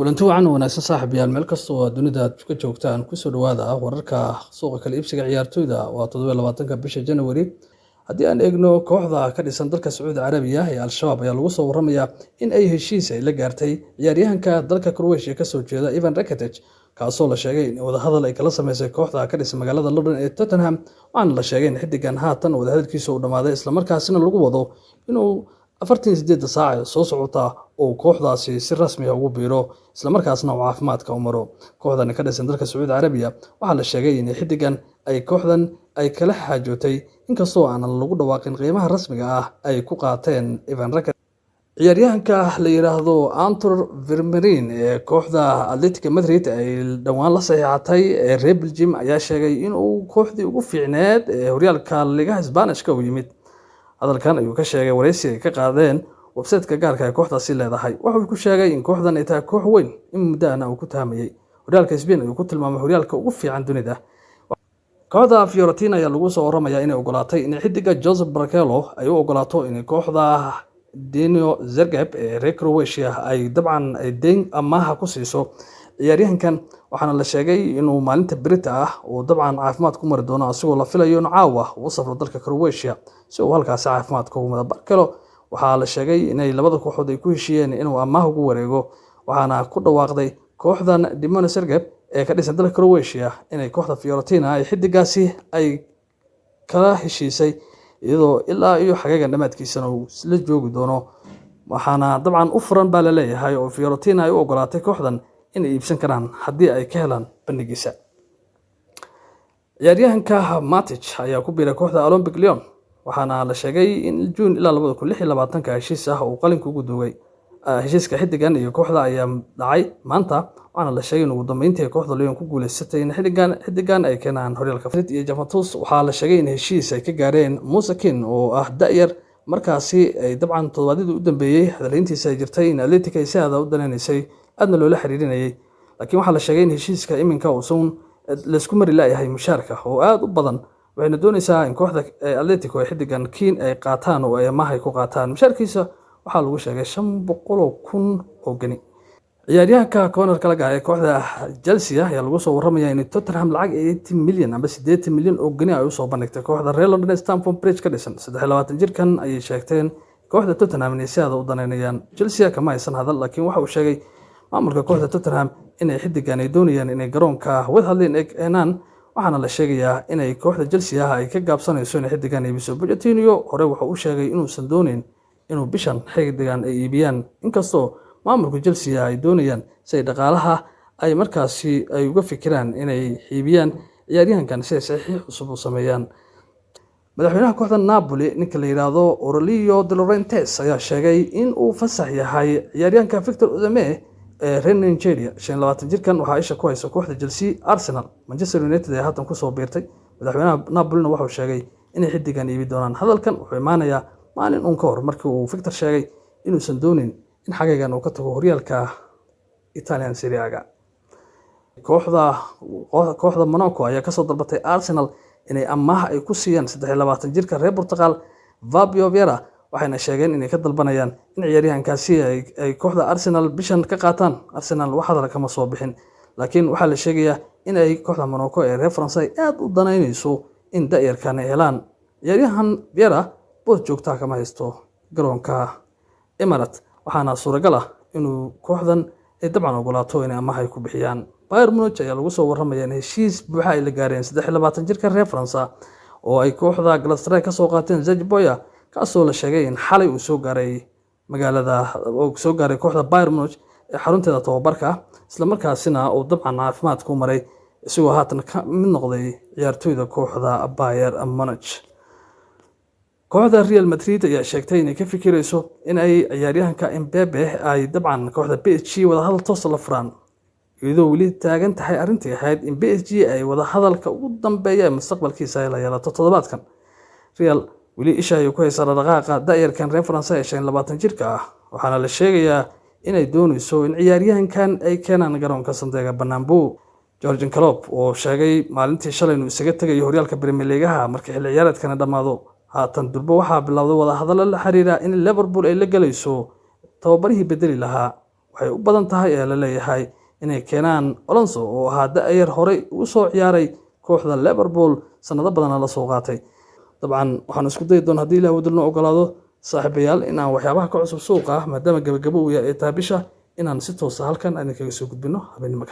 kulanti wacan wanaagsan saaxiibayaal meel kasta oo dunida aad ka joogtaan kusoo dhawaada wararka suuqa kala iibsiga ciyaartoyda waa 27 bisha January haddii aan eegno kooxda ka dhisan dalka Sacuudi Carabiya ee Al-Shabaab ayaa lagu soo waramayaa in ay heshiis ay la gaartay ciyaaryahanka dalka Croatia ka soo jeeda Ivan Rakitic kaasoo la sheegay in wadahadal ay kala sameysay kooxda ka dhisan magaalada London ee Tottenham waxaana la sheegay in xidigan haatan wadahadalkiisa uu dhamaaday isla markaasina lagu wado inuu 48 saac soo socota oo kooxdaasi si rasmi ah ugu biiro isla markaasna uu caafimaadka u maro kooxdan ka dhisan dalka Sacuudi Carabiya waxaa la sheegay in xidigan ay kooxdan ay kala xaajootay inkastoo aan lagu dhawaaqin qiimaha rasmiga ah ay ku qaateen Ivan Rakitic ciyaaryahanka la yiraahdo Anton Vermaelen ee kooxda Atletico Madrid ay dhawaan la saxiixatay ee Real Belgium ayaa sheegay in uu kooxdii ugu fiicneed ee horyaalka Liga Isbaanishka u yimid hadalkan ayuu ka sheegay wareysi ay ka qaadeen website-ka gaarka ee kooxdaasi leedahay waxa uu ku sheegay in kooxdan ay tahay koox weyn in muddo uu ku taamayay horyaalka Spain ayuu ku tilmaamay horyaalka ugu fiican dunida kooxda Fiorentina ayaa lagu soo waramayaa inay ogolaatay in xidiga Josep Barcello ay u ogolaato in kooxda Dinamo Zagreb ee reer Croatia ay dabcan ay deyn amaah ku siiso ciyaaryahankan waxaana la sheegay inuu maalinta Berita ah oo dabcan caafimaad ku mari doono asagoo la filayo in caawa uu safro dalka Croatia si uu halkaas caafimaad ugu maro Barcello waxaa la sheegay inay labada kooxood ay ku heshiiyeen inuu amaah ugu wareego waxaana ku dhawaaqday kooxdan Dinamo Zagreb ee ka dhisan dalka Croatia inay kooxda Fiorentina ay xidigaasi ay kala heshiisay iyadoo ilaa iyo xagaga dhamaadkiisana uu isla joogi doono waxaana dabcan u furan baa la leeyahay oo Fiorentina ay u ogolaatay kooxdan in ay iibsan karaan haddii ay ka helaan bandhigiisa ciyaaryahanka Matic ayaa ku biiray kooxda Olympic Lyon waxaana la sheegay in June ilaa 2026 heshiis ah uu qalinka ugu duugay heshiiska xidigan iyo kooxda ayaa dhacay maanta waxaana la sheegay in ugu dambeyntii kooxda Lyon ku guuleysatay in xidigan ay keenaan horyaalka Madrid iyo Juventus waxaa la sheegay in heshiis ay ka gaareen Moise Kean oo ah da'yar markaasi ay dabcan todobaadii u dambeeyay hadaleyntiisa ay jirtay in Atletico ay saada u danaynaysay aadna loola xiriirinayay laakiin waxaa la sheegay in heshiiska iminka uu la isku mari laayahay mushaarka oo aad u badan waxayna doonaysaa in kooxda Atletico ay xidigan Kean ay qaataan oo ay amaah ku qaataan mushaarkiisa waxaa lagu sheegay 500,000 oo gani ciyaaryahanka corner kala gaaray kooxda Chelsea ayaa lagu soo waramayaa in Tottenham lacag 80 milyan ama 80 milyan oo gani ay u soo bandhigtay kooxda Real London Stamford Bridge ka dhisan 23 jirkan ayay sheegteen kooxda Tottenham inay sidaada u daneynayaan Chelsea kama aysan hadal laakiin waxa uu sheegay maamulka kooxda Tottenham inay xidigan ay doonayaan inay garoonka Wembley keenaan waxaana la sheegayaa inay kooxda Chelsea ay ka gaabsanayso in xidigan iibiso Pochettino hore waxa uu sheegay inuusan doonin inuu bishan xidigan ay iibiyaan inkastoo maamulka Chelsea ay doonayaan si dhaqaalaha ay markaasi ay uga fikiraan inay iibiyaan ciyaaryahankan si saxiix cusub u sameeyaan madaxweynaha kooxda Napoli ninka la yiraahdo Aurelio De Laurentiis ayaa sheegay in uu fasax yahay ciyaaryahanka Victor Osimhen ee reer Nigeria 25 jirkan waxa isha ku hayso kooxda Chelsea Arsenal Manchester United ay haatan ku soo biirtay madaxweynaha Napoli waxa uu sheegay in xidigan iibi doonaan hadalkan wuxuu imaanayaa maalin ka hor markii uu Victor sheegay inuusan doonin in xagaygan uu ka tago horyaalka Italian Serie A kooxda Monaco ayaa ka soo dalbatay Arsenal inay amaah ay ku siiyaan 23 jirka reer Portugal Fabio Vieira waxayna sheegeen inay ka dalbanayaan in ciyaaryahankaasi ay kooxda Arsenal bishan ka qaataan Arsenal wax hadal kama soo bixin laakiin waxa la sheegayaa in ay kooxda Monaco ee reer France aad u danaynayso in da'yarkan ay helaan ciyaaryahan Vieira boos joogta kama haysto garoonka Emirates waxaana suuragal ah inuu kooxdan ay dabcan ogolaato inay amaah ay ku bixiyaan Bayern Munich ayaa lagu soo waramayaa in heshiis buuxa ay la gaareen 23 jirka reer France oo ay kooxda Galatasaray ka soo qaateen Serge Boya kaasoo la sheegay in xalay uu soo gaaray magaalada oo soo gaaray kooxda Bayern Munich ee xarunteeda tababarka isla markaasina uu dabcan caafimaad ku maray isagoo haatan ka mid noqday ciyaartoyda kooxda Bayern Munich kooxda Real Madrid ayaa sheegtay inay ka fikirayso in ay ciyaaryahanka Mbappe ay dabcan kooxda PSG wada hadal toos la furaan iyadoo weli taagan tahay arrintii ahayd in PSG ay wada hadalka ugu dambeeya mustaqbalkiisa ay la yeelato toddobaadkan Real weli isha ay ku haysaa dhaqaaqa da'yarkan reer France ee 25 jirka ah waxaana la sheegayaa inay doonayso in ciyaaryahankan ay keenaan garoonka Santiago Bernabeu Jurgen Klopp oo sheegay maalintii shalay inuu isaga tagayo horyaalka Premier League markii xilli ciyaareedkan dhamaado haatan durba waxaa bilowday wada hadal la xiriira in Liverpool ay la galayso tababarihii bedeli lahaa waxay u badan tahay ee la leeyahay inay keenaan Alonso oo ahaa da'yar horey ugu soo ciyaaray kooxda Liverpool sanado badan la soo qaatay. dabcan waxaan isku dayi doonaa haddii Ilaahay wadno ogolaado saaxiibayaal in aan waxyaabaha ka cusub suuqa maadaama gabagabo uu yahay taabisha inaan si toos ah halkan idinkaga soo gudbino habeenimo